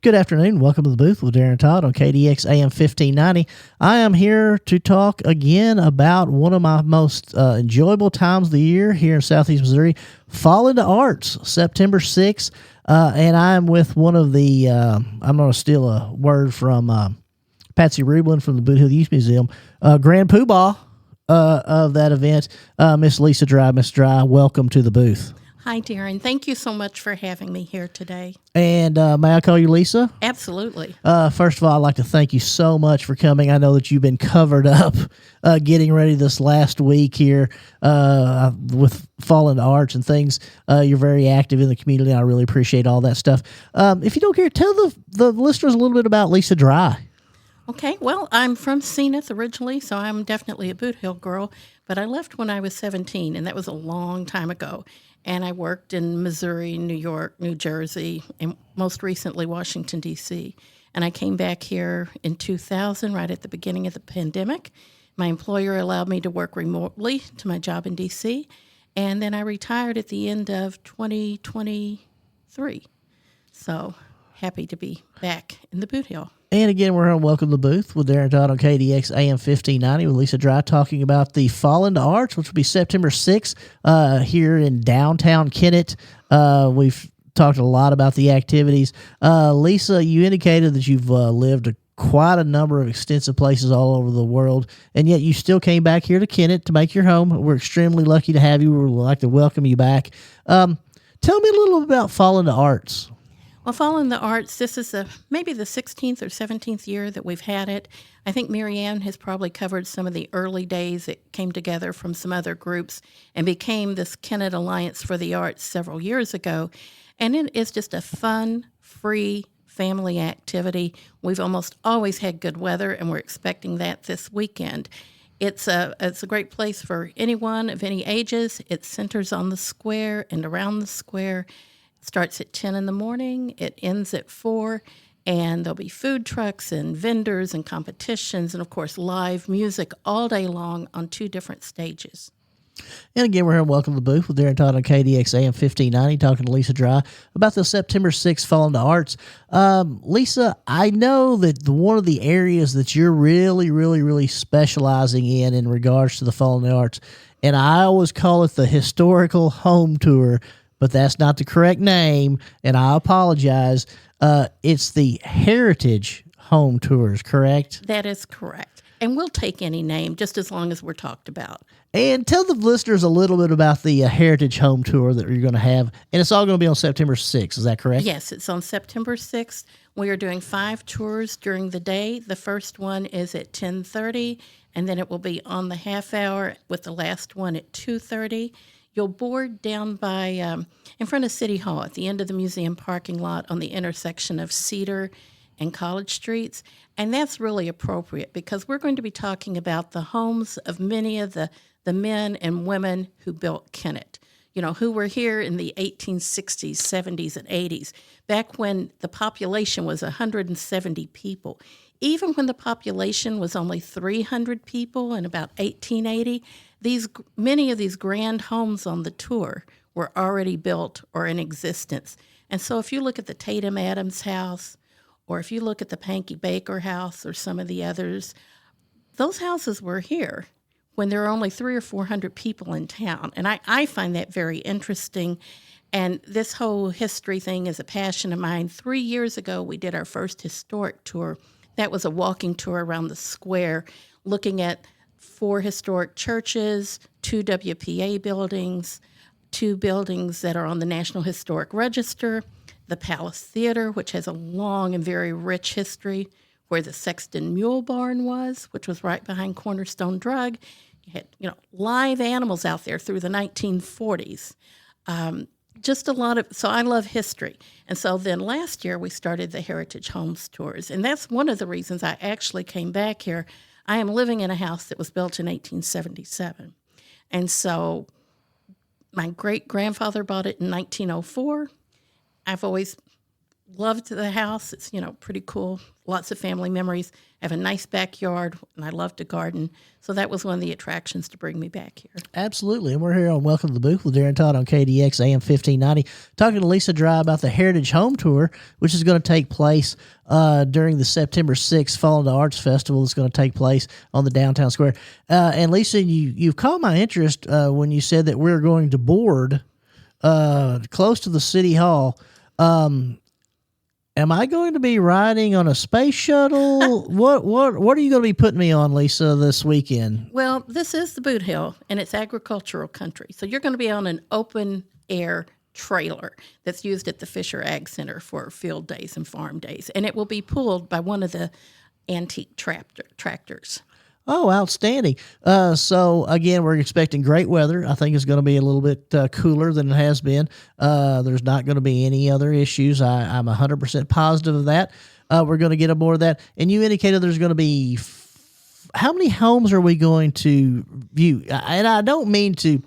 Good afternoon. Welcome to the booth with Darren Todd on KDX AM 1590. I am here to talk again about one of my most enjoyable times of the year here in Southeast Missouri, Fall into Arts, September 6th. And I'm with one of the, I'm going to steal a word from Patsy Rublin from the Boot Hill Youth Museum, Grand Poobah of that event, Miss Lisa Dry. Miss Dry, welcome to the booth. Hi, Darren. Thank you so much for having me here today. And may I call you Lisa? Absolutely. First of all, I'd like to thank you so much for coming. I know that you've been covered up getting ready this last week here with Fall into Arts and things. You're very active in the community. I really appreciate all that stuff. If you don't care, tell the listeners a little bit about Lisa Dry. Okay, well, I'm from Zenith originally, so I'm definitely a Boot Hill girl, but I left when I was 17, and that was a long time ago. And I worked in Missouri, New York, New Jersey, and most recently Washington, D.C. And I came back here in 2000, right at the beginning of the pandemic. My employer allowed me to work remotely to my job in D.C., and then I retired at the end of 2023. So happy to be back in the Boot Hill. And again, we're going to welcome the booth with Darren Todd on KDX AM 1590 with Lisa Dry talking about the Fall into Arts, which will be September 6th here in downtown Kennett. We've talked a lot about the activities. Lisa, you indicated that you've lived quite a number of extensive places all over the world, and yet you still came back here to Kennett to make your home. We're extremely lucky to have you. We'd like to welcome you back. Tell me a little bit about Fall into Arts. Well, Fall in the Arts, this is maybe the 16th or 17th year that we've had it. I think Mary Ann has probably covered some of the early days. It came together from some other groups and became this Kennett Alliance for the Arts several years ago. And it is just a fun, free family activity. We've almost always had good weather, and we're expecting that this weekend. It's a great place for anyone of any ages. It centers on the square and around the square. Starts at 10 in the morning, it ends at 4, and there'll be food trucks and vendors and competitions and, of course, live music all day long on 2 different stages. And again, we're here to welcome the booth with Darren Todd on KDX AM 1590, talking to Lisa Dry about the September 6th Fall into Arts. Lisa, I know that one of the areas that you're really specializing in regards to the Fall into Arts, and I always call it the Historical Home Tour, but that's not the correct name, and I apologize. It's the Heritage Home Tours, correct? That is correct. And we'll take any name just as long as we're talked about. And tell the listeners a little bit about the Heritage Home Tour that you're going to have. And it's all going to be on September 6th. Is that correct? Yes, it's on September 6th. We are doing 5 tours during the day. The first one is at 10:30, and then it will be on the half hour with the last one at 2:30. You'll board down by in front of City Hall at the end of the museum parking lot on the intersection of Cedar and College Streets. And that's really appropriate because we're going to be talking about the homes of many of the men and women who built Kennett, who were here in the 1860s, 70s, and 80s, back when the population was 170 people. Even when the population was only 300 people in about 1880, many of these grand homes on the tour were already built or in existence. And so if you look at the Tatum Adams house, or if you look at the Pankey Baker house or some of the others, those houses were here when there were only 300 or 400 people in town. And I find that very interesting. And this whole history thing is a passion of mine. 3 years ago, we did our first historic tour. That was a walking tour around the square, looking at 4 historic churches, 2 WPA buildings, 2 buildings that are on the National Historic Register, the Palace Theater, which has a long and very rich history, where the Sexton Mule Barn was, which was right behind Cornerstone Drug. You had, live animals out there through the 1940s. Just a lot of, so I love history. And so then last year we started the Heritage Homes Tours. And that's one of the reasons I actually came back here. I am living in a house that was built in 1877. And so my great-grandfather bought it in 1904. I've always loved the house. It's, pretty cool. Lots of family memories. I have a nice backyard, and I love to garden. So that was one of the attractions to bring me back here. Absolutely. And we're here on Welcome to the Booth with Darren Todd on KDX AM 1590, talking to Lisa Dry about the Heritage Home Tour, which is going to take place during the September 6th Fall into Arts Festival. That's going to take place on the downtown square. And Lisa, you've caught my interest when you said that we're going to board close to the City Hall. Am I going to be riding on a space shuttle? What are you going to be putting me on, Lisa, this weekend? Well, this is the Boot Hill, and it's agricultural country. So you're going to be on an open air trailer that's used at the Fisher Ag Center for field days and farm days, and it will be pulled by one of the antique tractors. Oh, outstanding. So, again, we're expecting great weather. I think it's going to be a little bit cooler than it has been. There's not going to be any other issues. I'm 100% positive of that. We're going to get aboard that. And you indicated there's going to be how many homes are we going to view? And I don't mean to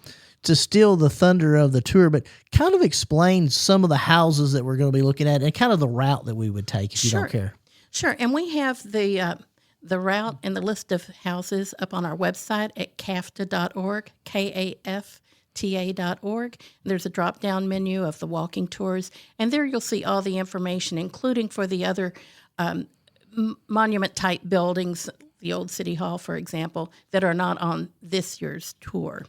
steal the thunder of the tour, but kind of explain some of the houses that we're going to be looking at and kind of the route that we would take if you don't care. Sure. And we have the route and the list of houses up on our website at kafta.org, KAFTA.org. There's a drop-down menu of the walking tours, and there you'll see all the information, including for the other monument-type buildings, the old City Hall, for example, that are not on this year's tour.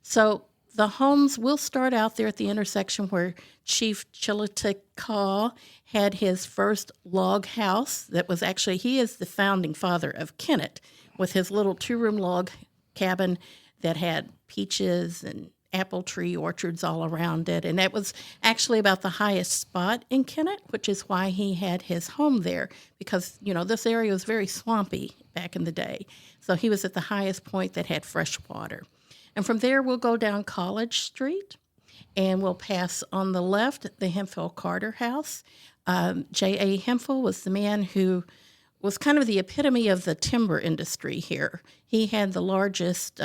So the homes will start out there at the intersection where Chief Chilliwack had his first log house. That was actually, he is the founding father of Kennett, with his little 2-room log cabin that had peaches and apple tree orchards all around it. And that was actually about the highest spot in Kennett, which is why he had his home there, because, this area was very swampy back in the day. So he was at the highest point that had fresh water. And from there, we'll go down College Street, and we'll pass on the left the Hemphill Carter House. J.A. Hemphill was the man who was kind of the epitome of the timber industry here. He had the largest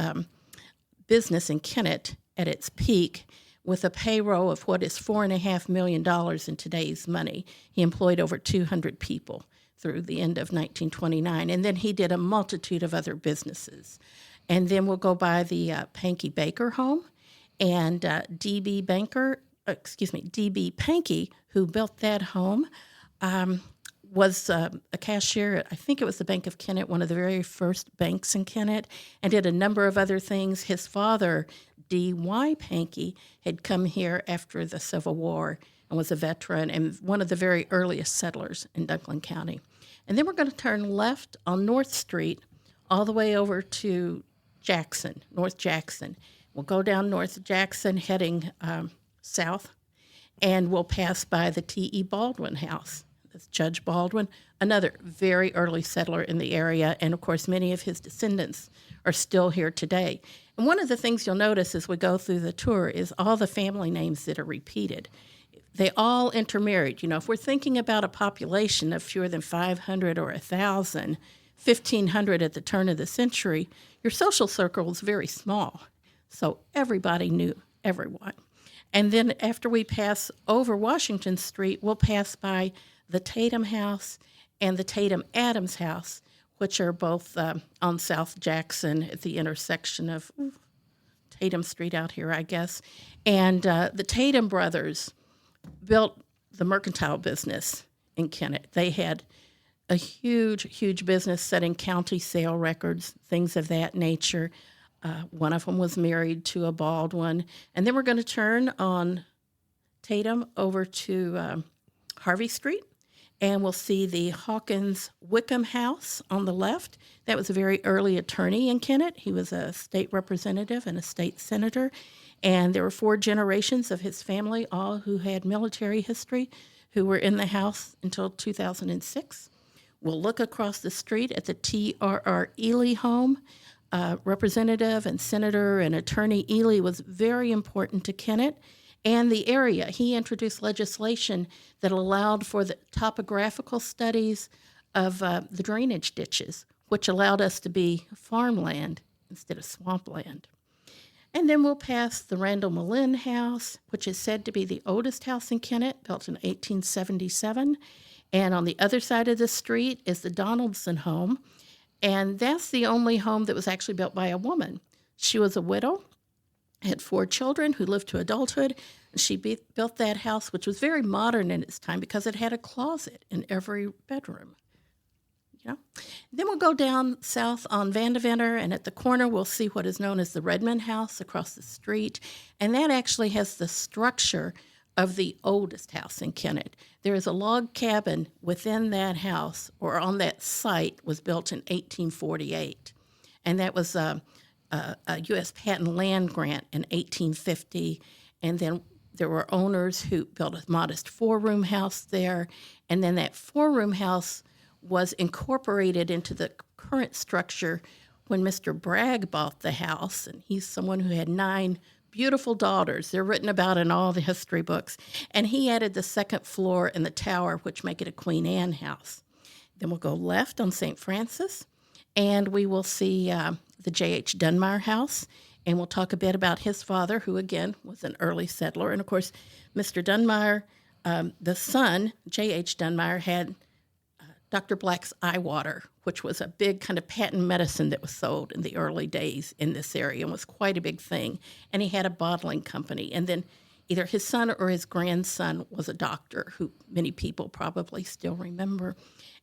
business in Kennett at its peak, with a payroll of what is $4.5 million in today's money. He employed over 200 people through the end of 1929, and then he did a multitude of other businesses. And then we'll go by the Pankey Baker home, and D.B. Pankey, who built that home, was a cashier at, I think it was the Bank of Kennett, one of the very first banks in Kennett, and did a number of other things. His father, D.Y. Pankey, had come here after the Civil War and was a veteran and one of the very earliest settlers in Dunklin County. And then we're going to turn left on North Street all the way over to North Jackson. We'll go down North Jackson heading south, and we'll pass by the T.E. Baldwin house. That's Judge Baldwin, another very early settler in the area, and of course many of his descendants are still here today. And one of the things you'll notice as we go through the tour is all the family names that are repeated. They all intermarried. If we're thinking about a population of fewer than 500 or 1,000, 1,500 at the turn of the century, your social circle is very small. So everybody knew everyone. And then after we pass over Washington Street, we'll pass by the Tatum House and the Tatum Adams House, which are both on South Jackson at the intersection of Tatum Street out here, I guess. And the Tatum brothers built the mercantile business in Kennett. They had a huge business setting county sale records, things of that nature. One of them was married to a Baldwin. And then we're going to turn on Tatum over to Harvey Street, and we'll see the Hawkins Wickham House on the left. That was a very early attorney in Kennett. He was a state representative and a state senator. And there were 4 generations of his family, all who had military history, who were in the house until 2006. We'll look across the street at the T.R.R. Ely home. Representative and Senator and Attorney Ely was very important to Kennett and the area. He introduced legislation that allowed for the topographical studies of the drainage ditches, which allowed us to be farmland instead of swampland. And then we'll pass the Randall Malin House, which is said to be the oldest house in Kennett, built in 1877. And on the other side of the street is the Donaldson home. And that's the only home that was actually built by a woman. She was a widow, had 4 children who lived to adulthood. And she built that house, which was very modern in its time because it had a closet in every bedroom. Yeah. Then we'll go down south on Vandeventer, and at the corner we'll see what is known as the Redmond House across the street. And that actually has the structure of the oldest house in Kennett. There is a log cabin within that house, or on that site, was built in 1848. And that was a U.S. patent land grant in 1850. And then there were owners who built a modest 4-room house there. And then that 4-room house was incorporated into the current structure when Mr. Bragg bought the house. And he's someone who had 9 beautiful daughters. They're written about in all the history books. And he added the 2nd floor and the tower, which make it a Queen Anne house. Then we'll go left on St. Francis, and we will see the J.H. Dunmire house. And we'll talk a bit about his father, who, again, was an early settler. And, of course, Mr. Dunmire, the son, J.H. Dunmire, had Dr. Black's eye water, which was a big kind of patent medicine that was sold in the early days in this area and was quite a big thing. And he had a bottling company. And then either his son or his grandson was a doctor, who many people probably still remember.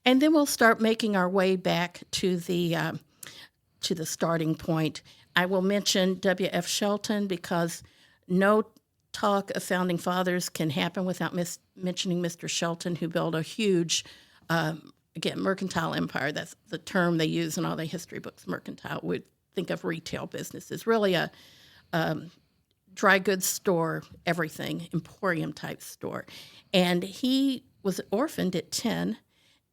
And then we'll start making our way back to the starting point. I will mention W.F. Shelton because no talk of founding fathers can happen without mentioning Mr. Shelton, who built a huge again, mercantile empire. That's the term they use in all the history books. Mercantile would think of retail businesses, really a dry goods store, everything, emporium type store. And he was orphaned at 10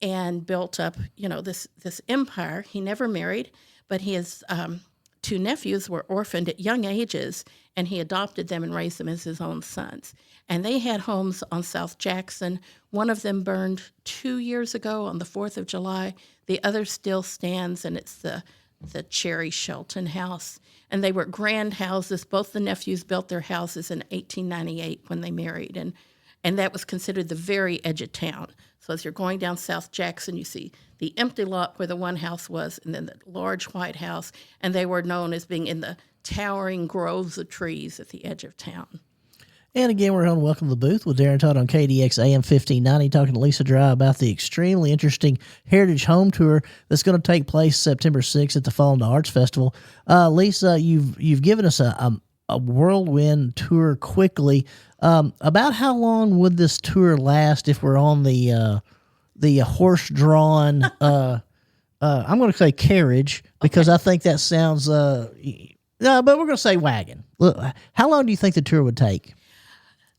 and built up, this empire. He never married, but his 2 nephews were orphaned at young ages, and he adopted them and raised them as his own sons. And they had homes on South Jackson. One of them burned 2 years ago on the 4th of July. The other still stands, and it's the Cherry Shelton house. And they were grand houses. Both the nephews built their houses in 1898 when they married, and that was considered the very edge of town. So as you're going down South Jackson, you see the empty lot where the one house was, and then the large white house, and they were known as being in the towering groves of trees at the edge of town. And again, we're on Welcome to the Booth with Darren Todd on KDX AM 1590, talking to Lisa Dry about the extremely interesting Heritage Home Tour that's going to take place September 6th at the Fallen Arts Festival. Lisa, you've given us a whirlwind tour quickly. About how long would this tour last if we're on the horse-drawn, I'm going to say carriage, because I think that sounds, but we're going to say wagon. Look, how long do you think the tour would take?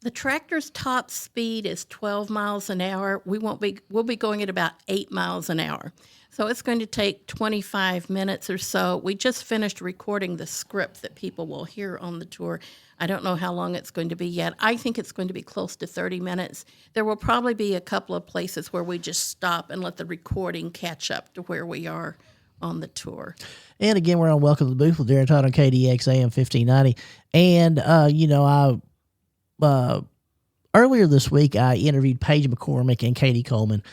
The tractor's top speed is 12 miles an hour. We'll be going at about 8 miles an hour. So it's going to take 25 minutes or so. We just finished recording the script that people will hear on the tour. I don't know how long it's going to be yet. I think it's going to be close to 30 minutes. There will probably be a couple of places where we just stop and let the recording catch up to where we are on the tour. And again, we're on Welcome to the Booth with Darren Todd on KDX AM 1590. And, earlier this week, I interviewed Paige McCormick and Katie Coleman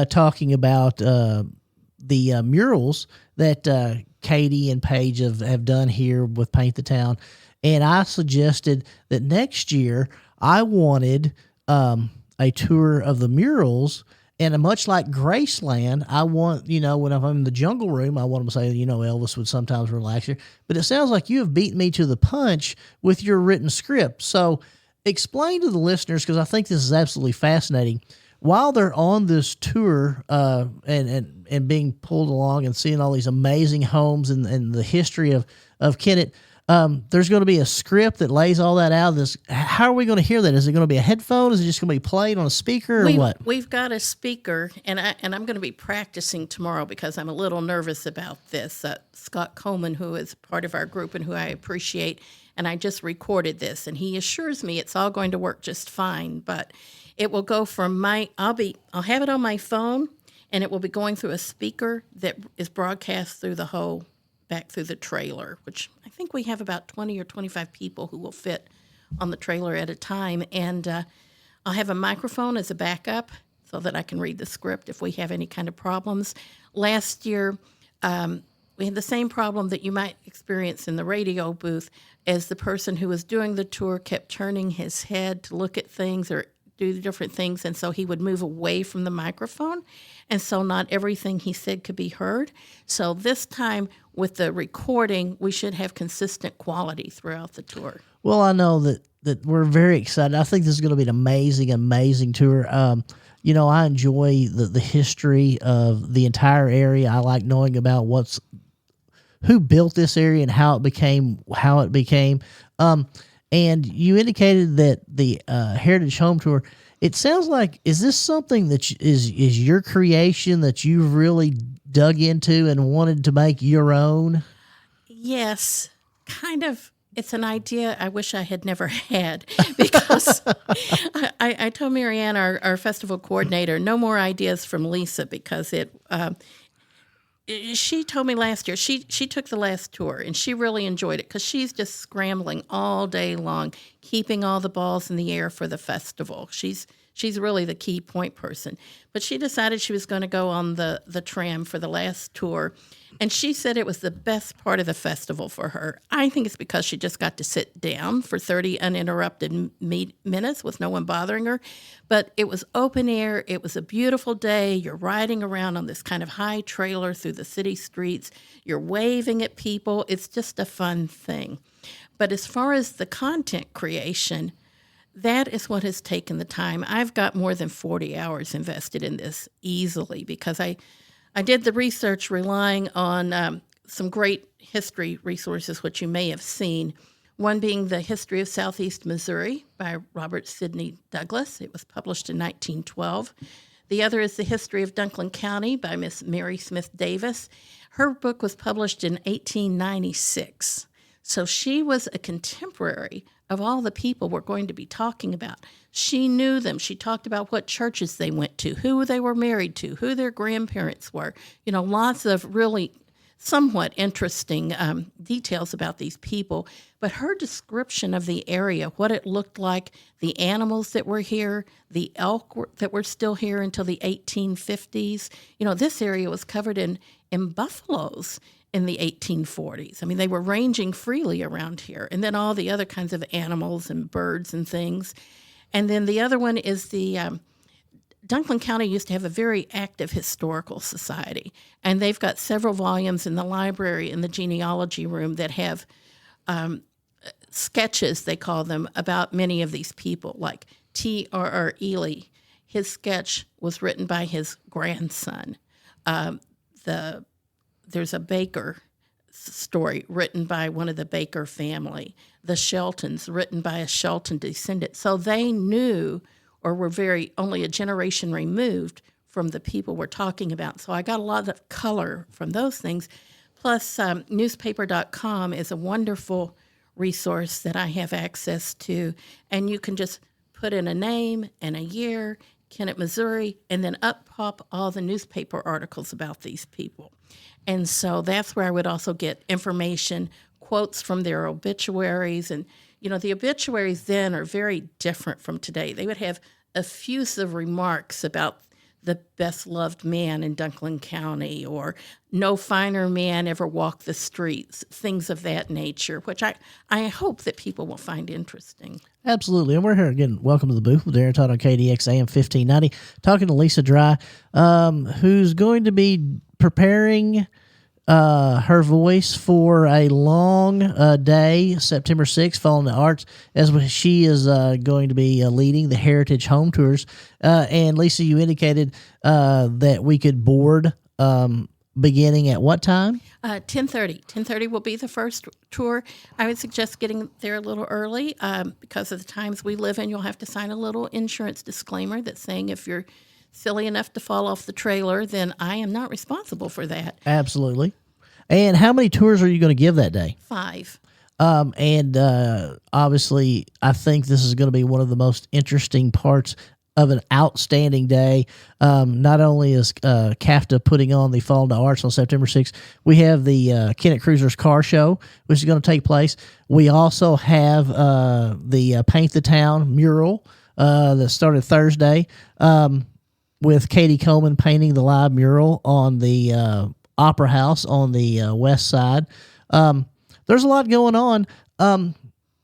talking about the murals that Katie and Paige have done here with Paint the Town. And I suggested that next year I wanted a tour of the murals. And much like Graceland, I want, when I'm in the Jungle Room, I want them to say, Elvis would sometimes relax here. But it sounds like you have beaten me to the punch with your written script. So explain to the listeners, because I think this is absolutely fascinating. While they're on this tour and being pulled along and seeing all these amazing homes and the history of Kennett, there's going to be a script that lays all that out. How are we going to hear that? Is it going to be a headphone? Is it just going to be played on a speaker or what? We've got a speaker, and I'm going to be practicing tomorrow because I'm a little nervous about this. Scott Coleman, who is part of our group and who I appreciate, and I just recorded this, and he assures me it's all going to work just fine. But it will go from I'll have it on my phone, and it will be going through a speaker that is broadcast through the whole back through the trailer, which I think we have about 20 or 25 people who will fit on the trailer at a time. And I'll have a microphone as a backup so that I can read the script if we have any kind of problems. Last year, we had the same problem that you might experience in the radio booth, as the person who was doing the tour kept turning his head to look at things or do different things, and so he would move away from the microphone, and so not everything he said could be heard. So this time with the recording, we should have consistent quality throughout the tour. Well, I know that we're very excited. I think this is going to be an amazing tour. I enjoy the history of the entire area. I like knowing about who built this area and how it became. And you indicated that the Heritage Home Tour, it sounds like, is this something that is your creation that you've really dug into and wanted to make your own? Yes, kind of. It's an idea I wish I had never had, because I told Marianne, our festival coordinator, no more ideas from Lisa, because she told me last year, she took the last tour and she really enjoyed it because she's just scrambling all day long, keeping all the balls in the air for the festival. She's really the key point person. But she decided she was going to go on the tram for the last tour, and she said it was the best part of the festival for her. I think it's because she just got to sit down for 30 uninterrupted minutes with no one bothering her. But it was open air. It was a beautiful day. You're riding around on this kind of high trailer through the city streets. You're waving at people. It's just a fun thing. But as far as the content creation, that is what has taken the time. I've got more than 40 hours invested in this easily, because I did the research relying on some great history resources, which you may have seen, one being The History of Southeast Missouri by Robert Sidney Douglas. It was published in 1912. The other is The History of Dunklin County by Miss Mary Smith Davis. Her book was published in 1896. So she was a contemporary of all the people we're going to be talking about. She knew them. She talked about what churches they went to, who they were married to, who their grandparents were. Lots of really somewhat interesting details about these people. But her description of the area, what it looked like, the animals that were here, the elk that were still here until the 1850s. This area was covered in buffaloes in the 1840s. I mean, they were ranging freely around here. And then all the other kinds of animals and birds and things. And then the other one is the Dunklin County used to have a very active historical society. And they've got several volumes in the library in the genealogy room that have sketches, they call them, about many of these people, like T.R.R. Ely. His sketch was written by his grandson. There's a Baker story written by one of the Baker family. The Sheltons, written by a Shelton descendant. So they knew, or were only a generation removed from the people we're talking about. So I got a lot of color from those things. Plus, newspaper.com is a wonderful resource that I have access to. And you can just put in a name and a year, Kennett, Missouri, and then up pop all the newspaper articles about these people. And so that's where I would also get information, quotes from their obituaries. And, the obituaries then are very different from today. They would have effusive remarks about the best loved man in Dunklin County, or no finer man ever walked the streets, things of that nature, which I hope that people will find interesting. Absolutely. And we're here again. Welcome to the booth with Darren Todd on KDX AM 1590, talking to Lisa Dry, who's going to be preparing her voice for a long day, September 6th, Falling the Arts, as she is going to be leading the Heritage Home Tours. And Lisa, you indicated that we could board beginning at what time? 10:30. 10:30 will be the first tour. I would suggest getting there a little early because of the times we live in. You'll have to sign a little insurance disclaimer that's saying if you're silly enough to fall off the trailer, then I am not responsible for that. Absolutely. And how many tours are you going to give that day? 5. And obviously, I think this is going to be one of the most interesting parts of an outstanding day. Not only is CAFTA putting on the Fall into Arts on September 6th, we have the Kennett Cruisers Car Show, which is going to take place. We also have the Paint the Town mural that started Thursday with Katie Coleman painting the live mural on the Opera House on the west side. There's a lot going on.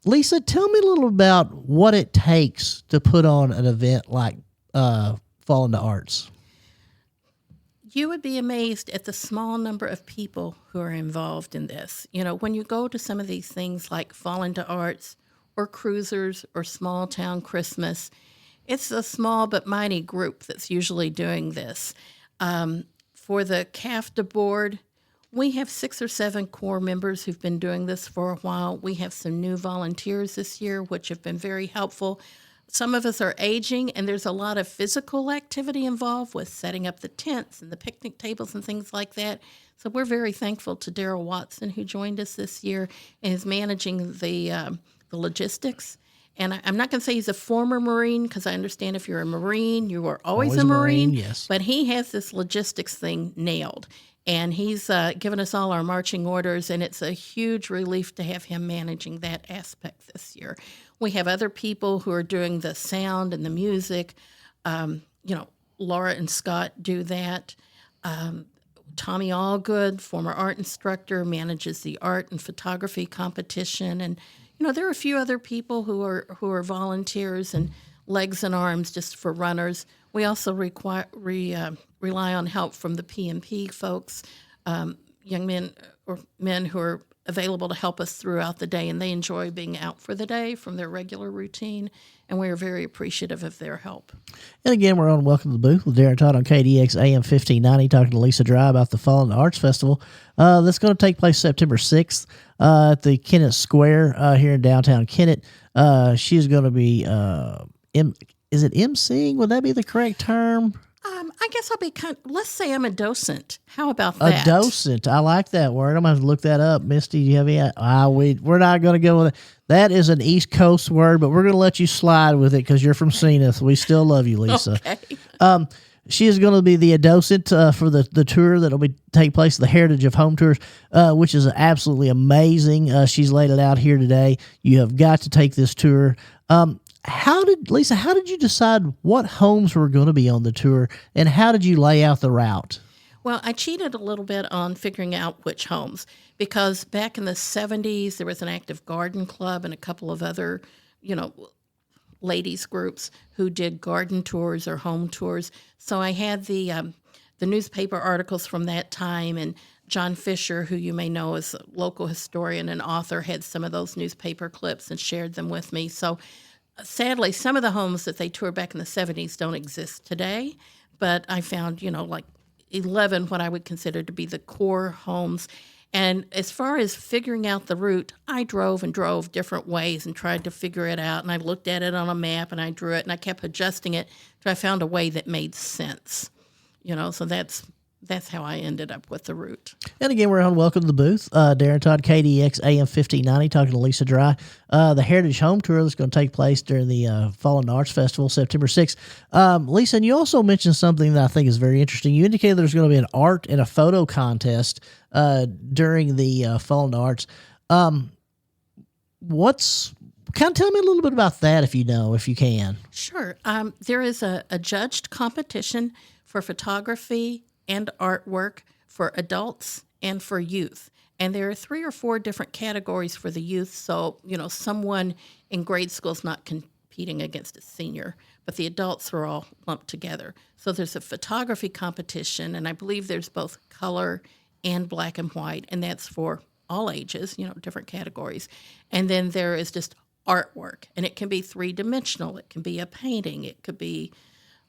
Lisa, tell me a little about what it takes to put on an event like Fall into Arts. You would be amazed at the small number of people who are involved in this. You know, when you go to some of these things like Fall into Arts or Cruisers or Small Town Christmas, it's a small but mighty group that's usually doing this. For the CAFTA board, we have 6 or 7 core members who've been doing this for a while. We have some new volunteers this year, which have been very helpful. Some of us are aging, and there's a lot of physical activity involved with setting up the tents and the picnic tables and things like that. So we're very thankful to Daryl Watson, who joined us this year and is managing the logistics. And I'm not going to say he's a former Marine, because I understand if you're a Marine, you are always a Marine. Yes. But he has this logistics thing nailed. And he's given us all our marching orders, and it's a huge relief to have him managing that aspect this year. We have other people who are doing the sound and the music. Laura and Scott do that. Tommy Allgood, former art instructor, manages the art and photography competition. And, there are a few other people who are volunteers and legs and arms just for runners. We also rely on help from the PMP folks, young men or men who are available to help us throughout the day, and they enjoy being out for the day from their regular routine, and we are very appreciative of their help. And again, we're on Welcome to the Booth with Darren Todd on KDX AM 1590, talking to Lisa Dry about the Fall into Arts Festival that's going to take place September 6th at the Kennett Square here in downtown Kennett. She's going to be, is it emceeing? Would that be the correct term? I guess I'll be let's say I'm a docent. How about that? A docent. I like that word. I'm going to have to look that up. Misty, do you have any? We're not going to go with it. That is an East Coast word, but we're going to let you slide with it because you're from Zenith. We still love you, Lisa. Okay. She is going to be the docent for the tour that will take place, the Heritage of Home Tours, which is absolutely amazing. She's laid it out here today. You have got to take this tour. How did you decide what homes were going to be on the tour, and how did you lay out the route? Well, I cheated a little bit on figuring out which homes, because back in the 70s, there was an active garden club and a couple of other, ladies groups who did garden tours or home tours. So I had the newspaper articles from that time, and John Fisher, who you may know is a local historian and author, had some of those newspaper clips and shared them with me. So sadly, some of the homes that they toured back in the 70s don't exist today, but I found, like 11 what I would consider to be the core homes. And as far as figuring out the route, I drove different ways and tried to figure it out. And I looked at it on a map and I drew it and I kept adjusting it till I found a way that made sense. So that's how I ended up with the route. And again, we're on Welcome to the Booth. Darren Todd, KDX AM 1590, talking to Lisa Dry. The Heritage Home Tour that's going to take place during the Fall into Arts Festival, September 6th. Lisa, and you also mentioned something that I think is very interesting. You indicated there's going to be an art and a photo contest during the Fall into Arts. Kind of tell me a little bit about that if you can. Sure. There is a judged competition for photography and artwork for adults and for youth. And there are 3 or 4 different categories for the youth. So, someone in grade school is not competing against a senior, but the adults are all lumped together. So there's a photography competition, and I believe there's both color and black and white, and that's for all ages, different categories. And then there is just artwork, and it can be 3-dimensional. It can be a painting. It could be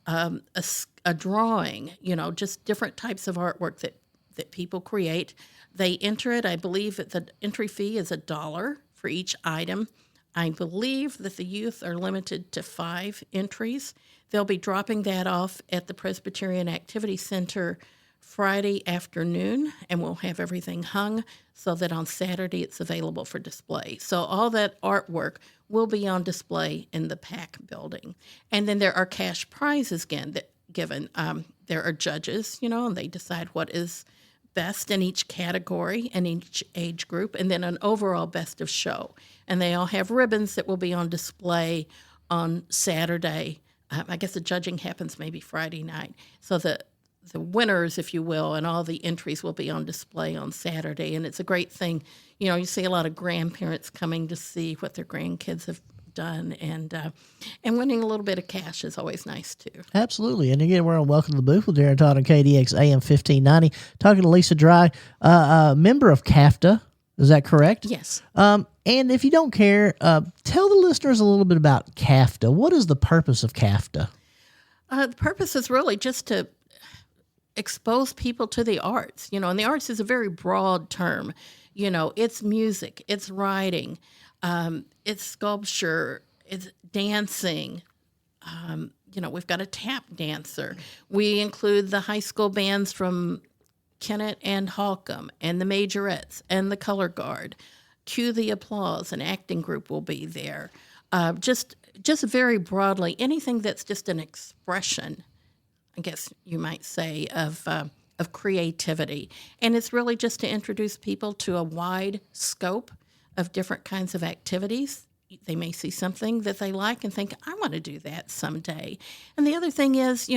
a drawing, just different types of artwork that people create. They enter it. I believe that the entry fee is $1 for each item. I believe that the youth are limited to 5 entries. They'll be dropping that off at the Presbyterian Activity Center Friday afternoon, and we'll have everything hung so that on Saturday it's available for display. So all that artwork will be on display in the PAC building. And then there are cash prizes again that given. There are judges, and they decide what is best in each category and each age group, and then an overall best of show. And they all have ribbons that will be on display on Saturday. I guess the judging happens maybe Friday night. So the winners, if you will, and all the entries will be on display on Saturday. And it's a great thing. You see a lot of grandparents coming to see what their grandkids have done, and winning a little bit of cash is always nice too. Absolutely. And again, we're on Welcome to the Booth with Darren Todd on KDX AM 1590, talking to Lisa Dry, member of CAFTA. Is that correct? Yes. And if you don't care, tell the listeners a little bit about CAFTA. What is the purpose of CAFTA? The purpose is really just to expose people to the arts, and the arts is a very broad term. It's music, it's writing, it's sculpture, it's dancing. We've got a tap dancer. We include the high school bands from Kennett and Holcomb, and the Majorettes, and the Color Guard. Cue the Applause, an acting group will be there. Just very broadly, anything that's just an expression, I guess you might say, of creativity. And it's really just to introduce people to a wide scope of different kinds of activities. They may see something that they like and think, I want to do that someday. And the other thing is,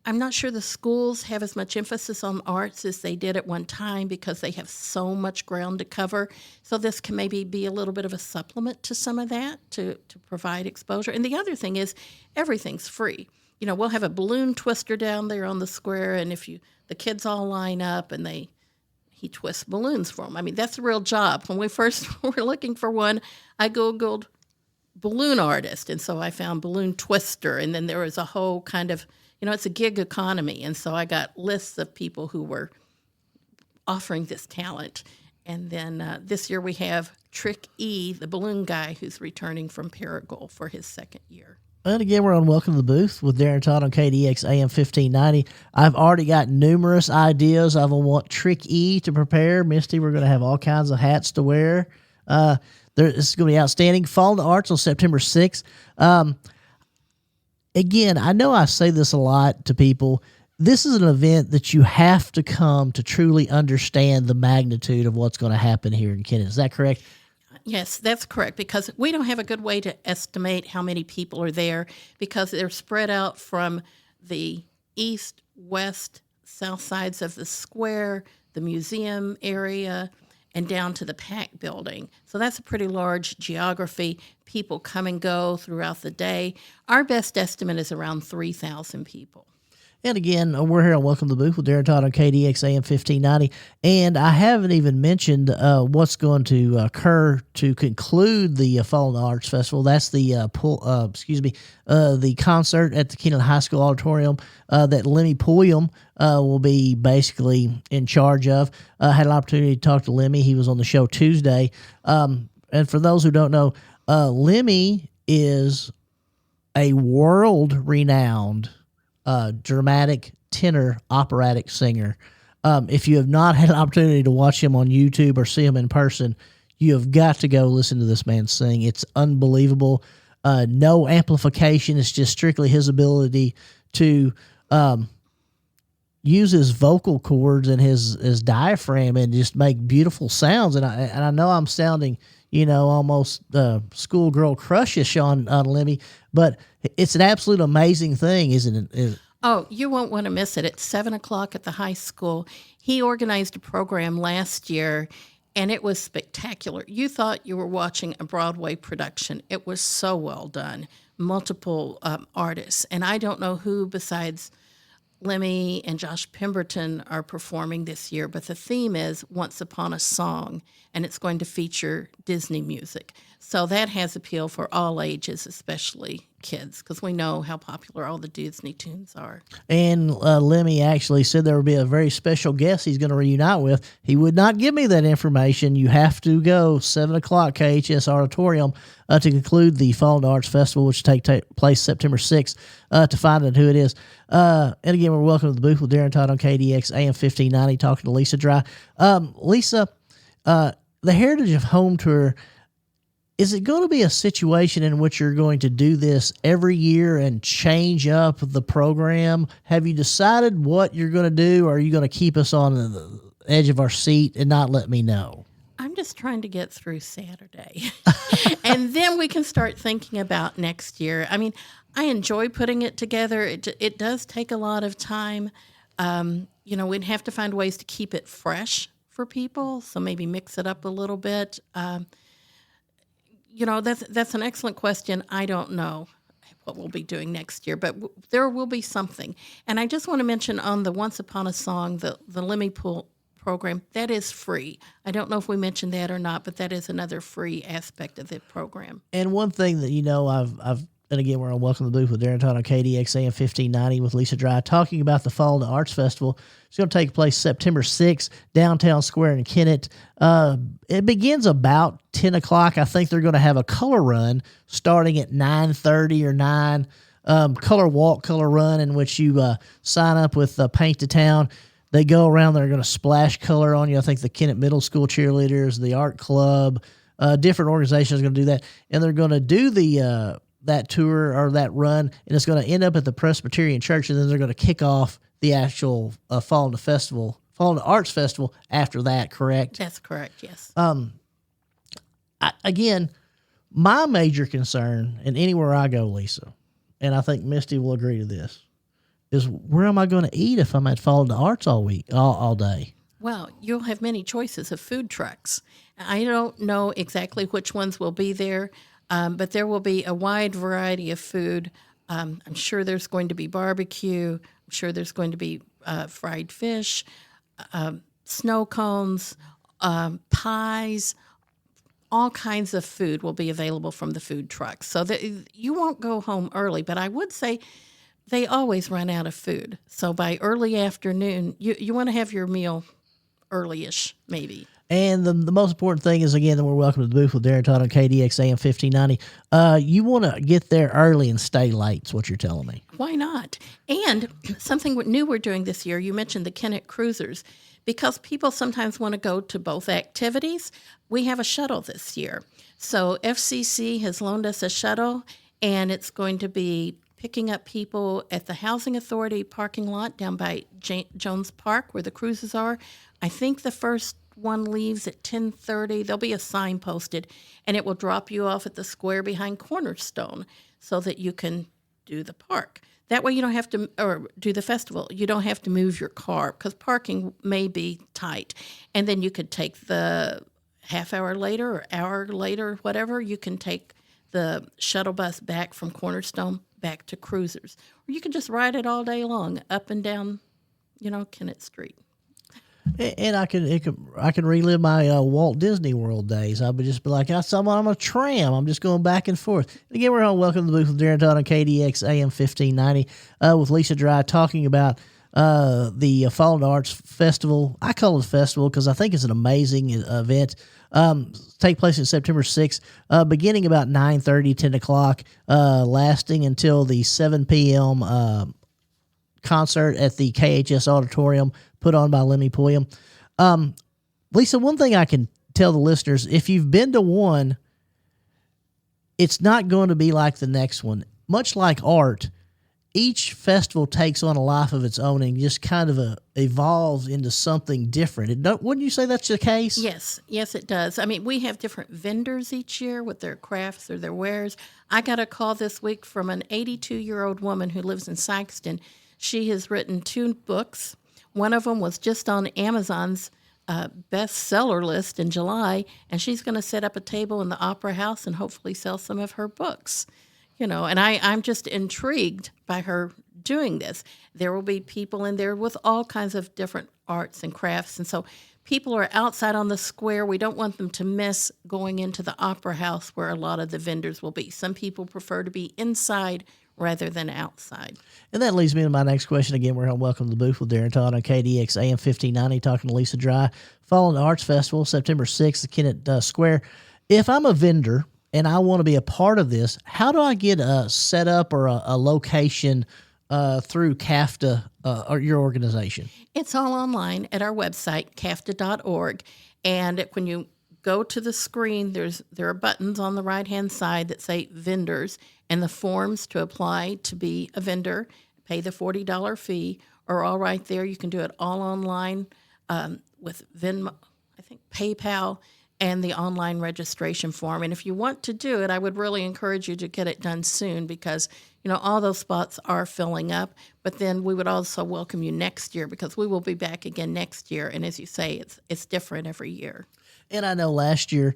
I'm not sure the schools have as much emphasis on arts as they did at one time because they have so much ground to cover. So this can maybe be a little bit of a supplement to some of that to provide exposure. And the other thing is everything's free. We'll have a balloon twister down there on the square, and the kids all line up and he twists balloons for them. I mean, that's a real job. When we first were looking for one, I Googled balloon artist, and so I found balloon twister, and then there was a whole kind of, it's a gig economy, and so I got lists of people who were offering this talent. And then this year we have Trick E, the balloon guy, who's returning from Paragould for his second year. And again, we're on Welcome to the Booth with Darren Todd on KDX AM 1590. I've already got numerous ideas. I will want Trick E to prepare. Misty, we're going to have all kinds of hats to wear. This is going to be outstanding. Fall into Arts on September 6th. Again, I know I say this a lot to people. This is an event that you have to come to truly understand the magnitude of what's going to happen here in Kennett. Is that correct? Yes, that's correct, because we don't have a good way to estimate how many people are there because they're spread out from the east, west, south sides of the square, the museum area, and down to the PAC building. So that's a pretty large geography. People come and go throughout the day. Our best estimate is around 3,000 people. And again, we're here on Welcome to the Booth with Darren Todd on KDX AM 1590. And I haven't even mentioned what's going to occur to conclude the Fall in the Arts Festival. That's the the concert at the Kennett High School Auditorium that Lemmy Pulliam will be basically in charge of. Had an opportunity to talk to Lemmy. He was on the show Tuesday. And for those who don't know, Lemmy is a world-renowned dramatic tenor operatic singer. If you have not had an opportunity to watch him on YouTube or see him in person, you have got to go listen to this man sing. It's unbelievable. No amplification. It's just strictly his ability to use his vocal cords and his diaphragm and just make beautiful sounds. And I know I'm sounding, almost schoolgirl crushish on Lemmy, but it's an absolute amazing thing, isn't it? Oh, you won't want to miss it. It's 7 o'clock at the high school. He organized a program last year, and it was spectacular. You thought you were watching a Broadway production. It was so well done. Multiple artists. And I don't know who besides Lemmy and Josh Pemberton are performing this year, but the theme is Once Upon a Song, and it's going to feature Disney music. So that has appeal for all ages, especially kids because we know how popular all the Disney tunes are. And Lemmy actually said there would be a very special guest he's going to reunite with. He would not give me that information. You have to go 7 o'clock KHS Auditorium to conclude the Fallen Arts Festival, which take place September 6th, to find out who it is. And again, we're welcome to the booth with Darren Todd on KDX AM 1590, talking to Lisa Dry. Lisa, the Heritage of Home Tour, is it going to be a situation in which you're going to do this every year and change up the program? Have you decided what you're going to do, or are you going to keep us on the edge of our seat and not let me know? I'm just trying to get through Saturday. And then we can start thinking about next year. I mean, I enjoy putting it together. It does take a lot of time. We'd have to find ways to keep it fresh for people, so maybe mix it up a little bit. That's an excellent question. I don't know what we'll be doing next year, but there will be something. And I just want to mention on the Once Upon a Song, the Lemmy Pool program, that is free. I don't know if we mentioned that or not, but that is another free aspect of the program. And one thing that, and again, we're on Welcome to the Booth with Darren Todd on KDX AM 1590 with Lisa Dry, talking about the Fallen Arts Festival. It's going to take place September 6th, downtown square in Kennett. It begins about 10 o'clock. I think they're going to have a color run starting at 9:30 or 9. Color walk, color run, in which you sign up with Paint to Town. They go around, they're going to splash color on you. I think the Kennett Middle School cheerleaders, the art club, different organizations are going to do that. And they're going to do that tour or that run, and it's going to end up at the Presbyterian Church, and then they're going to kick off the actual Fallen Arts Festival after that, correct? That's correct, yes. Again, my major concern, and anywhere I go, Lisa, and I think Misty will agree to this, is where am I going to eat if I'm at Fallen Arts all week, all day? Well, you'll have many choices of food trucks. I don't know exactly which ones will be there, but there will be a wide variety of food. I'm sure there's going to be barbecue. I'm sure there's going to be fried fish, snow cones, pies. All kinds of food will be available from the food trucks. So that you won't go home early, but I would say they always run out of food. So by early afternoon, you want to have your meal early-ish, maybe. And the most important thing is, again, that we're welcome to the booth with Darren Todd on KDX AM 1590. You want to get there early and stay late, is what you're telling me. Why not? And something new we're doing this year, you mentioned the Kennett Cruisers. Because people sometimes want to go to both activities, we have a shuttle this year. So FCC has loaned us a shuttle, and it's going to be picking up people at the Housing Authority parking lot down by Jones Park where the cruises are. I think the first one leaves at 10:30. There'll be a sign posted, and it will drop you off at the square behind Cornerstone so that you can do the park. That way you don't have to, or do the festival, you don't have to move your car because parking may be tight. And then you could take the half hour later or hour later, whatever, you can take the shuttle bus back from Cornerstone back to Cruisers. Or you can just ride it all day long up and down, Kennett Street. And I can relive my Walt Disney World days. I would just be like, I'm on a tram. I'm just going back and forth. And again, we're on Welcome to the Booth with Darren Todd on KDX AM 1590 with Lisa Dry talking about the Fallen Arts Festival. I call it a festival because I think it's an amazing event. Take place in September 6th, beginning about 9:30, 10 o'clock, lasting until the 7 p.m. Concert at the KHS Auditorium put on by Lemmy Pulliam. Lisa, one thing I can tell the listeners, if you've been to one, it's not going to be like the next one. Much like art, each festival takes on a life of its own and just kind of evolves into something different. Wouldn't you say that's the case? Yes, it does. I mean, we have different vendors each year with their crafts or their wares. I got a call this week from an 82-year-old woman who lives in Sikeston. She has written 2 books. One of them was just on Amazon's bestseller list in July, and she's going to set up a table in the Opera House and hopefully sell some of her books. And I'm just intrigued by her doing this. There will be people in there with all kinds of different arts and crafts, and so people are outside on the square, we don't want them to miss going into the Opera House where a lot of the vendors will be. Some people prefer to be inside rather than outside. And that leads me to my next question. Again, we're on Welcome to the Booth with Darren Todd on KDX AM 1590, talking to Lisa Dry. Following the Arts Festival, September 6th at Kennett Square. If I'm a vendor and I want to be a part of this, how do I get a setup or a location through CAFTA or your organization? It's all online at our website, cafta.org. And when you go to the screen, there are buttons on the right-hand side that say vendors and the forms to apply to be a vendor, pay the $40 fee, are all right there. You can do it all online with Venmo, I think PayPal, and the online registration form. And if you want to do it, I would really encourage you to get it done soon because, all those spots are filling up. But then we would also welcome you next year because we will be back again next year. And as you say, it's different every year. And I know last year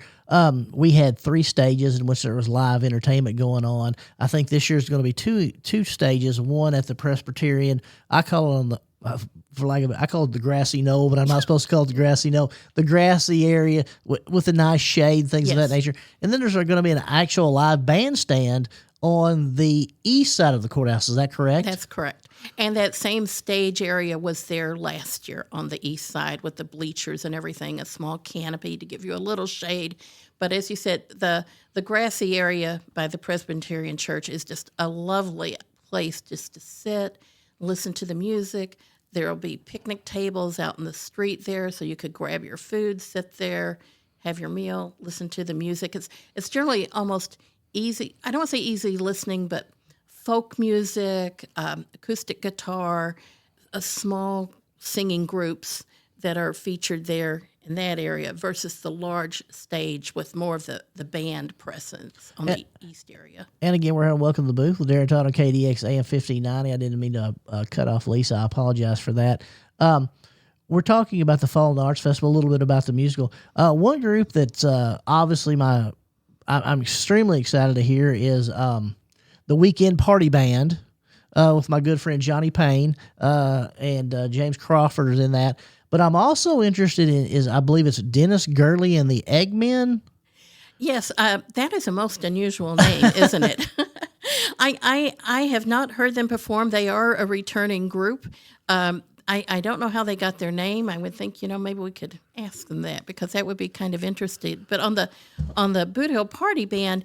we had 3 stages in which there was live entertainment going on. I think this year is going to be two stages, one at the Presbyterian. I call it on the I call it the grassy knoll, but I'm not supposed to call it the grassy knoll. The grassy area with a nice shade, things of that nature. And then there's going to be an actual live bandstand on the east side of the courthouse. Is that correct? That's correct. And that same stage area was there last year on the east side with the bleachers and everything, a small canopy to give you a little shade. But as you said, the grassy area by the Presbyterian Church is just a lovely place just to sit, listen to the music. There will be picnic tables out in the street there, so you could grab your food, sit there, have your meal, listen to the music. It's generally almost easy. I don't want to say easy listening, but folk music, acoustic guitar, small singing groups that are featured there in that area versus the large stage with more of the band presence on the east area. And again, we're on Welcome to the Booth with Darren Todd on KDX AM 1590. I didn't mean to cut off Lisa. I apologize for that. We're talking about the Fall in the Arts Festival, a little bit about the musical. One group that's obviously I'm extremely excited to hear is the Weekend Party Band with my good friend Johnny Payne and James Crawford is in that. But I'm also interested in I believe it's Dennis Gurley and the Eggmen. Yes, that is a most unusual name, isn't it? I have not heard them perform. They are a returning group. I don't know how they got their name. I would think, maybe we could ask them that because that would be kind of interesting. But on the Boot Hill Party Band,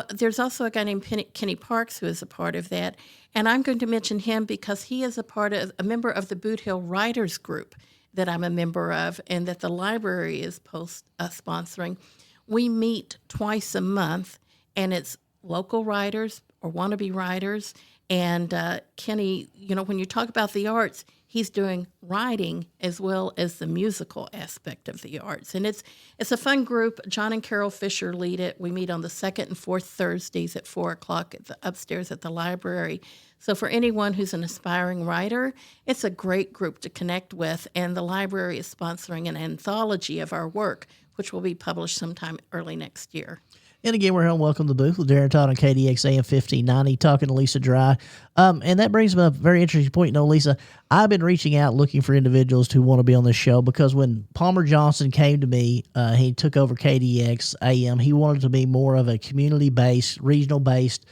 there's also a guy named Kenny Parks who is a part of that. And I'm going to mention him because he is a member of the Boot Hill Writers Group that I'm a member of and that the library is sponsoring. We meet twice a month, and it's local writers or wannabe writers. And Kenny, when you talk about the arts, he's doing writing as well as the musical aspect of the arts. And it's a fun group. John and Carol Fisher lead it. We meet on the second and fourth Thursdays at 4 o'clock upstairs at the library. So for anyone who's an aspiring writer, it's a great group to connect with. And the library is sponsoring an anthology of our work, which will be published sometime early next year. And again, we're on Welcome to the Booth with Darren Todd on KDX AM 1590, talking to Lisa Dry. And that brings me up a very interesting point. Lisa, I've been reaching out looking for individuals who want to be on this show because when Palmer Johnson came to me, he took over KDX AM. He wanted to be more of a community-based, regional-based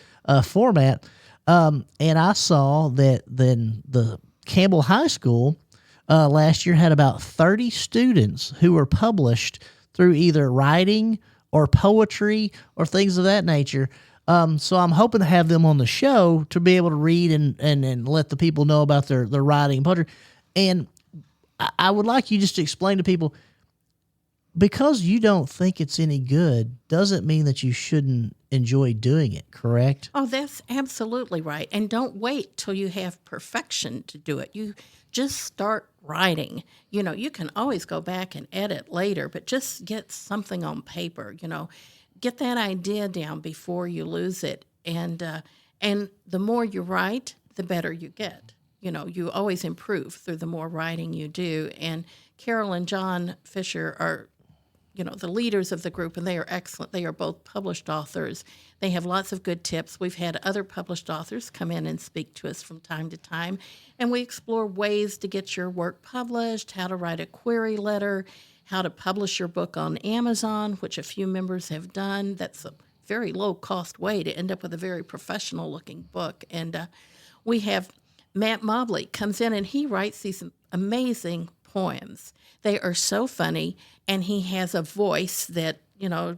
format. And I saw that then the Campbell High School last year had about 30 students who were published through either writing or poetry or things of that nature. So I'm hoping to have them on the show to be able to read and let the people know about their writing and poetry. And I would like you just to explain to people, because you don't think it's any good doesn't mean that you shouldn't enjoy doing it, correct? Oh, that's absolutely right. And don't wait till you have perfection to do it. You just start writing. You can always go back and edit later, but just get something on paper, get that idea down before you lose it. And the more you write, the better you get. You always improve through the more writing you do. And Carol and John Fisher are the leaders of the group, and they are excellent. They are both published authors. They have lots of good tips. We've had other published authors come in and speak to us from time to time, and we explore ways to get your work published, how to write a query letter, how to publish your book on Amazon, which a few members have done. That's a very low cost way to end up with a very professional looking book. And we have Matt Mobley comes in and he writes these amazing poems. They are so funny, and he has a voice that,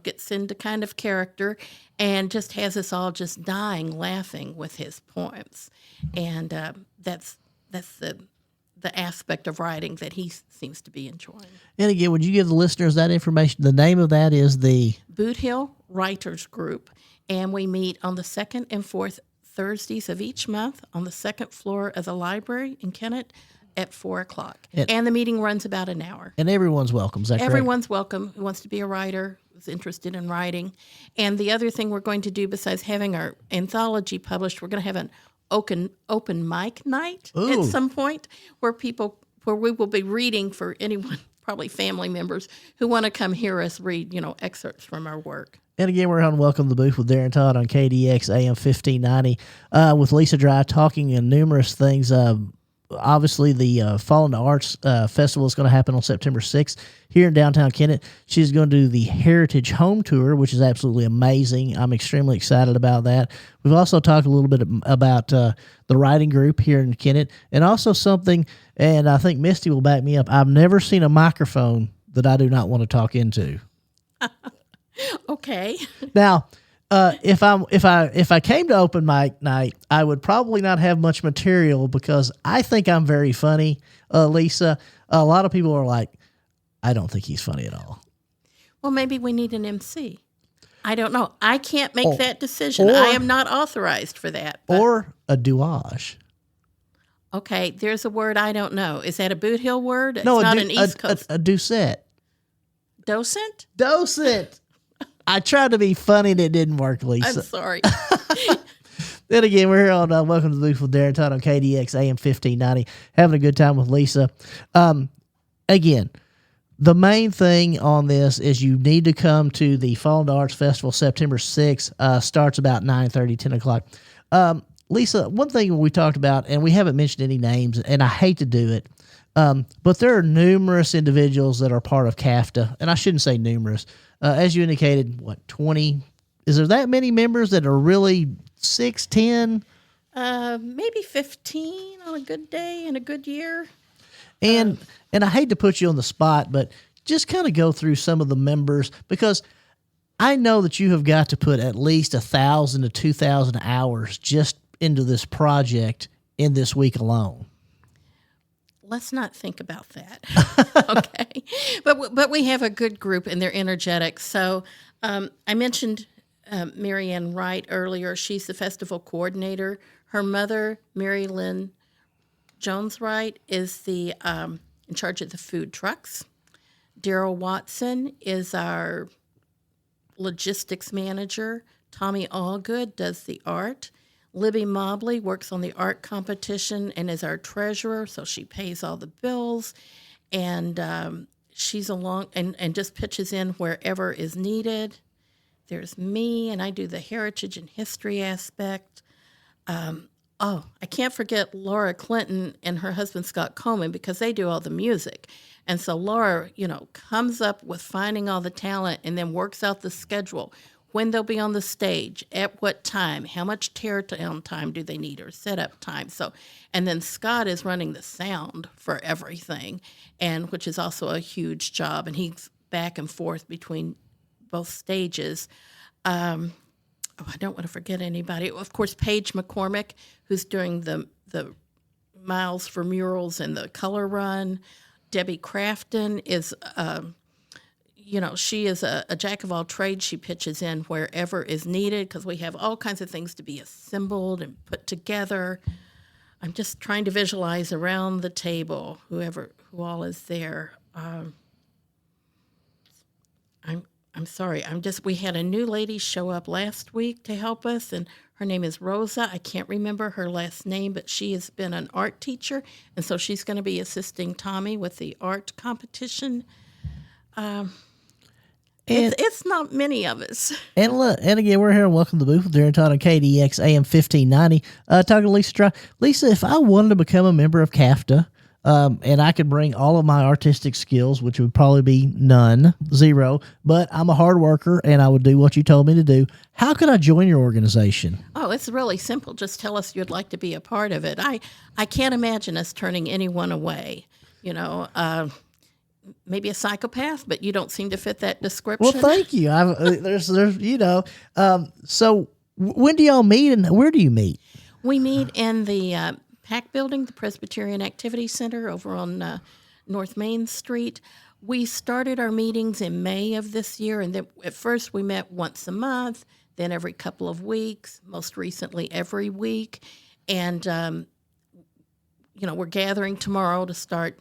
gets into kind of character and just has us all just dying laughing with his poems. And that's the aspect of writing that he seems to be enjoying. And again, would you give the listeners that information? The name of that is the Boot Hill Writers Group, and we meet on the second and fourth Thursdays of each month on the second floor of the library in Kennett at 4:00. And the meeting runs about an hour. And everyone's welcome. Is that correct? Everyone's welcome who wants to be a writer, who's interested in writing. And the other thing we're going to do, besides having our anthology published, we're going to have an open mic night at some point where we will be reading for anyone, probably family members, who want to come hear us read, excerpts from our work. And again, we're on Welcome to the Booth with Darren Todd on KDX AM 1590 with Lisa Dry talking in numerous things. Obviously, the Fall into Arts Festival is going to happen on September 6th here in downtown Kennett. She's going to do the Heritage Home Tour, which is absolutely amazing. I'm extremely excited about that. We've also talked a little bit about the writing group here in Kennett, and also something, and I think Misty will back me up, I've never seen a microphone that I do not want to talk into. Okay. Now, if I came to open mic night, I would probably not have much material because I think I'm very funny, Lisa. A lot of people are like, I don't think he's funny at all. Well, maybe we need an MC. I don't know. I can't make that decision. I am not authorized for that. Or a douage. Okay, there's a word I don't know. Is that a Boot Hill word? It's No, not an East Coast. A doucette. Docent? Docent. I tried to be funny and it didn't work, Lisa. I'm sorry. Then again, we're here on Welcome to the Booth with Darren Todd on KDX AM 1590, having a good time with Lisa. Again, the main thing on this is you need to come to the Fall into Arts Festival September 6th. Starts about 9:30, 10 o'clock. Lisa, one thing we talked about, and we haven't mentioned any names, and I hate to do it, but there are numerous individuals that are part of CAFTA, and I shouldn't say numerous. As you indicated, 20? Is there that many members that are really 6, 10? Maybe 15 on a good day and a good year. And I hate to put you on the spot, but just kind of go through some of the members, because I know that you have got to put at least 1,000 to 2,000 hours just into this project in this week alone. Let's not think about that. Okay. But we have a good group and they're energetic. So I mentioned Marianne Wright earlier. She's the festival coordinator. Her mother, Mary Lynn Jones Wright, is the in charge of the food trucks. Daryl Watson is our logistics manager. Tommy Allgood does the art. Libby Mobley works on the art competition and is our treasurer, so she pays all the bills, and she's along and just pitches in wherever is needed. There's me, and I do the heritage and history aspect. I can't forget Laura Clinton and her husband Scott Coleman, because they do all the music. And so Laura, comes up with finding all the talent and then works out the schedule. When they'll be on the stage, at what time, how much tear-down time do they need, or setup time. And then Scott is running the sound for everything, and which is also a huge job. And he's back and forth between both stages. I don't want to forget anybody. Of course, Paige McCormick, who's doing the miles for murals and the color run. Debbie Crafton is she is a jack of all trades. She pitches in wherever is needed, because we have all kinds of things to be assembled and put together. I'm just trying to visualize around the table who all is there. I'm sorry. We had a new lady show up last week to help us, and her name is Rosa. I can't remember her last name, but she has been an art teacher, and so she's going to be assisting Tommy with the art competition. It's not many of us. And look, and again, we're here on Welcome to the Booth with Darren Todd on KDX AM 1590, talking to Lisa Dry. Lisa, if I wanted to become a member of CAFTA, And I could bring all of my artistic skills, which would probably be zero, but I'm a hard worker and I would do what you told me to do. How could I join your organization? Oh, it's really simple. Just tell us you'd like to be a part of it. I can't imagine us turning anyone away. Maybe a psychopath, but you don't seem to fit that description. Well, thank you. There's so when do y'all meet and where do you meet? We meet in the PAC building, the Presbyterian Activity Center over on North Main Street. We started our meetings in May of this year, and then at first we met once a month, then every couple of weeks, most recently every week. And, we're gathering tomorrow to start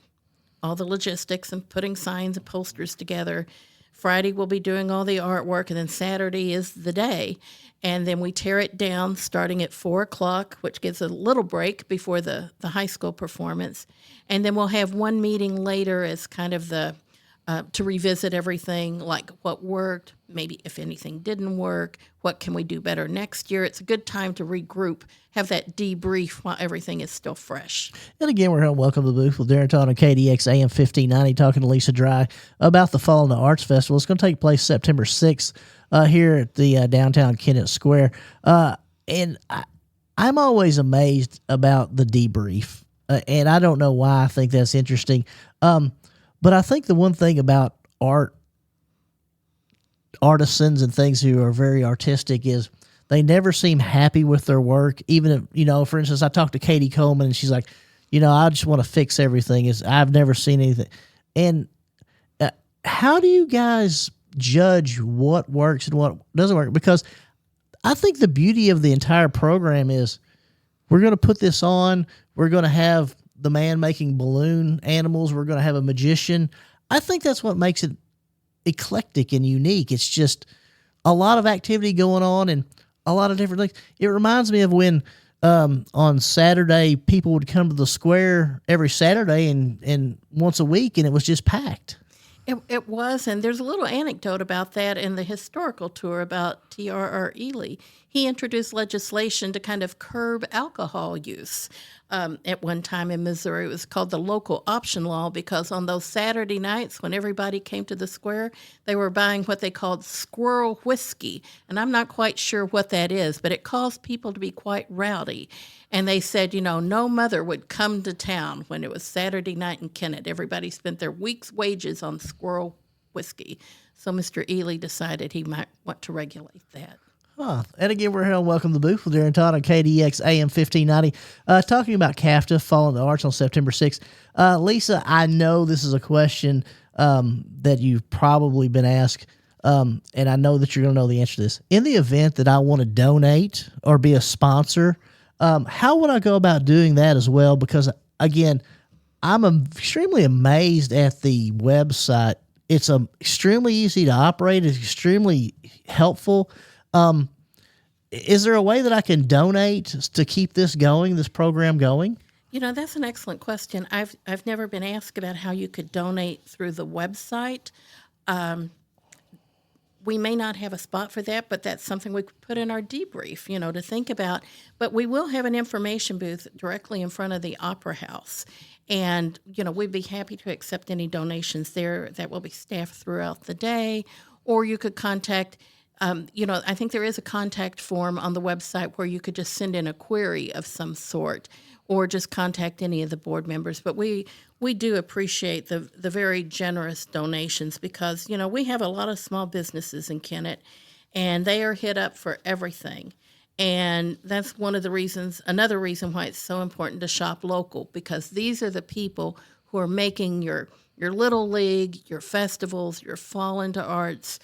all the logistics and putting signs and posters together. Friday we'll be doing all the artwork, and then Saturday is the day. And then we tear it down starting at 4 o'clock, which gives a little break before the high school performance. And then we'll have one meeting later as kind of to revisit everything, like what worked, maybe if anything didn't work, what can we do better next year. It's a good time to regroup, have that debrief while everything is still fresh. And again, we're here on Welcome to the Booth with Darren Todd on KDX AM 1590, talking to Lisa Dry about the Fall in the Arts Festival. It's going to take place September 6th here at the downtown Kennett Square. And I'm always amazed about the debrief, and I don't know why I think that's interesting. But I think the one thing about artisans and things who are very artistic is they never seem happy with their work. Even if, for instance, I talked to Katie Coleman and she's like, I just want to fix everything. I've never seen anything. And how do you guys judge what works and what doesn't work? Because I think the beauty of the entire program is we're going to put this on. We're going to have the man making balloon animals. We're going to have a magician. I think that's what makes it eclectic and unique. It's just a lot of activity going on and a lot of different things. It reminds me of when on Saturday people would come to the square every Saturday and once a week, and it was just packed. It was, and there's a little anecdote about that in the historical tour about T.R.R. Ely. He introduced legislation to kind of curb alcohol use. At one time in Missouri, it was called the local option law, because on those Saturday nights when everybody came to the square, they were buying what they called squirrel whiskey. And I'm not quite sure what that is, but it caused people to be quite rowdy. And they said, no mother would come to town when it was Saturday night in Kennett. Everybody spent their week's wages on squirrel whiskey. So Mr. Ely decided he might want to regulate that. Huh. And again, we're here on Welcome to the Booth with Darren Todd on KDX AM 1590, talking about CAFTA, Fall in the Arts on September 6th. Lisa, I know this is a question that you've probably been asked, and I know that you're going to know the answer to this. In the event that I want to donate or be a sponsor, how would I go about doing that as well? Because, again, I'm extremely amazed at the website. It's extremely easy to operate. It's extremely helpful. Is there a way that I can donate to keep this program going? That's an excellent question. I've never been asked about how you could donate through the website. We may not have a spot for that, but that's something we could put in our debrief, to think about. But we will have an information booth directly in front of the Opera House. And, we'd be happy to accept any donations there that will be staffed throughout the day. Or you could contact I think there is a contact form on the website where you could just send in a query of some sort or just contact any of the board members. But we do appreciate the very generous donations because, we have a lot of small businesses in Kennett, and they are hit up for everything. And that's another reason why it's so important to shop local, because these are the people who are making your Little League, your festivals, your Fall into Arts,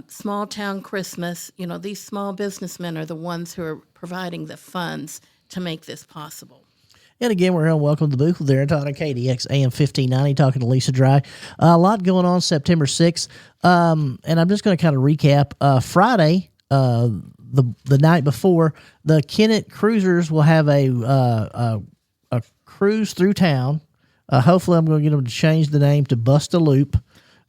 small town Christmas. These small businessmen are the ones who are providing the funds to make this possible. And again, we're on Welcome to the Booth with Darren Todd on KDX AM 1590, talking to Lisa Dry. A lot going on September 6th. And I'm just going to kind of recap. Friday, the night before, the Kennett Cruisers will have a cruise through town. Hopefully, I'm going to get them to change the name to Bust a Loop.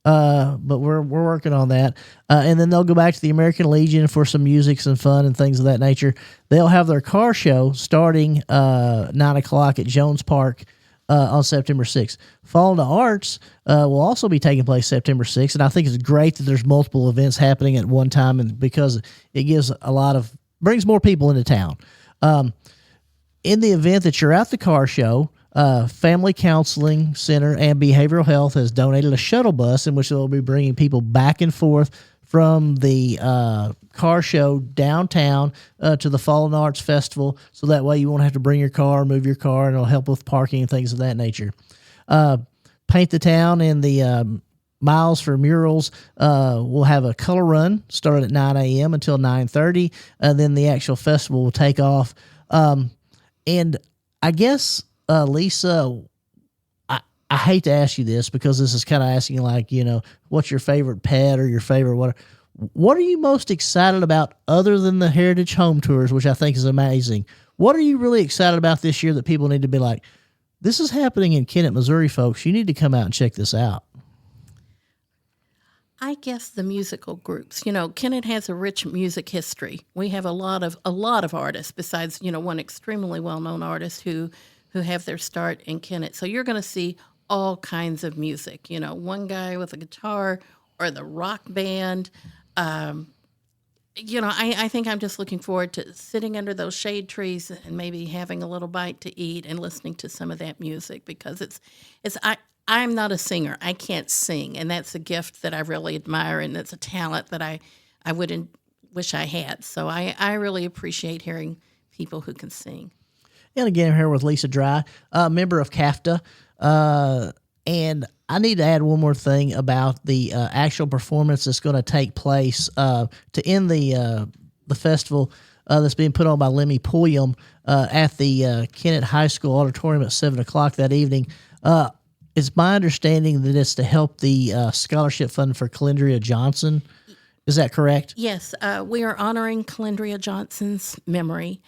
But we're working on that. And then they'll go back to the American Legion for some music, some fun, and things of that nature. They'll have their car show starting 9 o'clock at Jones Park on September 6th. Fall into Arts will also be taking place September 6th, and I think it's great that there's multiple events happening at one time, and because it gives brings more people into town. In the event that you're at the car show, Family Counseling Center and Behavioral Health has donated a shuttle bus in which they'll be bringing people back and forth from the car show downtown to the Fallen Arts Festival, so that way you won't have to bring your car, move your car, and it'll help with parking and things of that nature. Paint the Town and the Miles for Murals will have a color run starting at 9 a.m. until 9:30, and then the actual festival will take off. And I guess, Lisa, I hate to ask you this because this is kind of asking, like, what's your favorite pet or your favorite what? What are you most excited about other than the Heritage Home Tours, which I think is amazing? What are you really excited about this year that people need to be like, this is happening in Kennett, Missouri, folks. You need to come out and check this out. I guess the musical groups. Kennett has a rich music history. We have a lot of artists besides, one extremely well-known artist who have their start in Kennett. So you're going to see all kinds of music. One guy with a guitar or the rock band. I think I'm just looking forward to sitting under those shade trees and maybe having a little bite to eat and listening to some of that music, because I'm not a singer. I can't sing, and that's a gift that I really admire, and it's a talent that I wouldn't wish I had. So I really appreciate hearing people who can sing. And again, I'm here with Lisa Dry, member of CAFTA. And I need to add one more thing about the actual performance that's going to take place to end the festival that's being put on by Lemmy Pulliam at the Kennett High School auditorium at 7 o'clock that evening. It's my understanding that it's to help the scholarship fund for Calendria Johnson. Is that correct? Yes. We are honoring Calendria Johnson's memory.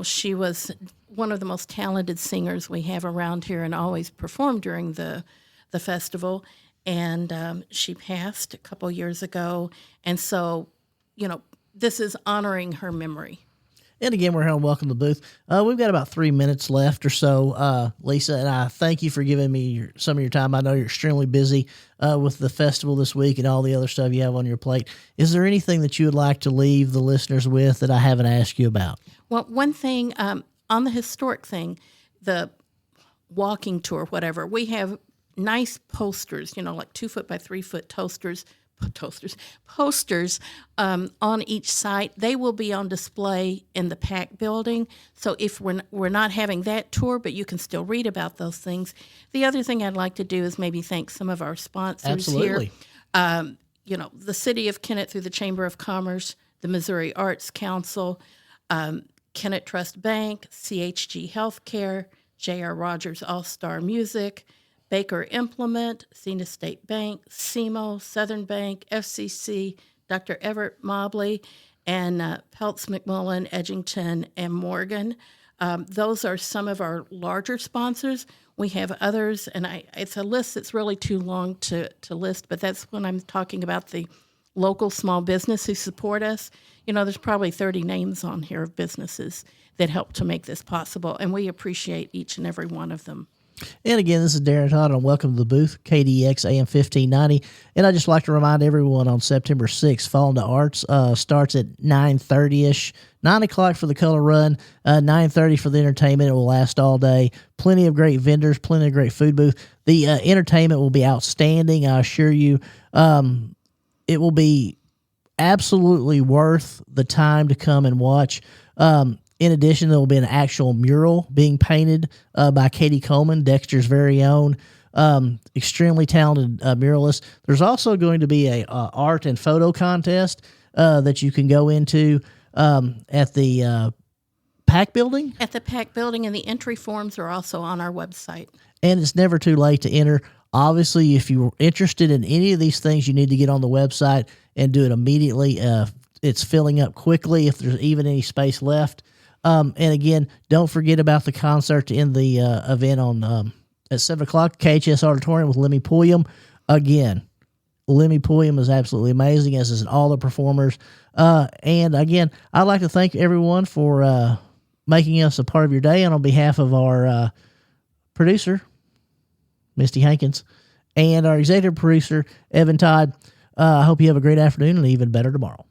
She was one of the most talented singers we have around here and always performed during the festival. And she passed a couple years ago. And so, this is honoring her memory. And again, we're here on Welcome to the Booth. We've got about 3 minutes left or so, Lisa, and I thank you for giving me some of your time. I know you're extremely busy with the festival this week and all the other stuff you have on your plate. Is there anything that you would like to leave the listeners with that I haven't asked you about? Well, one thing, on the historic thing, the walking tour, whatever, we have nice posters, like 2 foot by 3 foot posters on each site. They will be on display in the PAC building. So if we're not having that tour, but you can still read about those things. The other thing I'd like to do is maybe thank some of our sponsors Absolutely. here. The City of Kennett through the Chamber of Commerce, the Missouri Arts Council, Kennett Trust Bank, CHG Healthcare, J.R. Rogers All-Star Music, Baker Implement, Cena State Bank, SEMO, Southern Bank, FCC, Dr. Everett Mobley, and Peltz McMullen, Edgington, and Morgan. Those are some of our larger sponsors. We have others, and it's a list that's really too long to list, but that's when I'm talking about the local small business who support us. There's probably 30 names on here of businesses that help to make this possible, and we appreciate each and every one of them. And again, this is Darren Todd on Welcome to the Booth, KDX AM 1590. And I'd just like to remind everyone on September 6th, Fall into Arts starts at 9:30-ish, 9 o'clock for the color run, 9:30 for the entertainment. It will last all day. Plenty of great vendors, plenty of great food booth. The entertainment will be outstanding, I assure you. It will be absolutely worth the time to come and watch. In addition, there will be an actual mural being painted by Katie Coleman, Dexter's very own, extremely talented muralist. There's also going to be a art and photo contest that you can go into at the PAC building. At the PAC building, and the entry forms are also on our website. And it's never too late to enter. Obviously, if you're interested in any of these things, you need to get on the website and do it immediately. It's filling up quickly if there's even any space left. And again, don't forget about the concert in the event on at 7 o'clock, KHS Auditorium with Lemmy Pulliam. Again, Lemmy Pulliam is absolutely amazing, as is all the performers. And again, I'd like to thank everyone for making us a part of your day. And on behalf of our producer, Misty Hankins, and our executive producer, Evan Todd. I hope you have a great afternoon and even better tomorrow.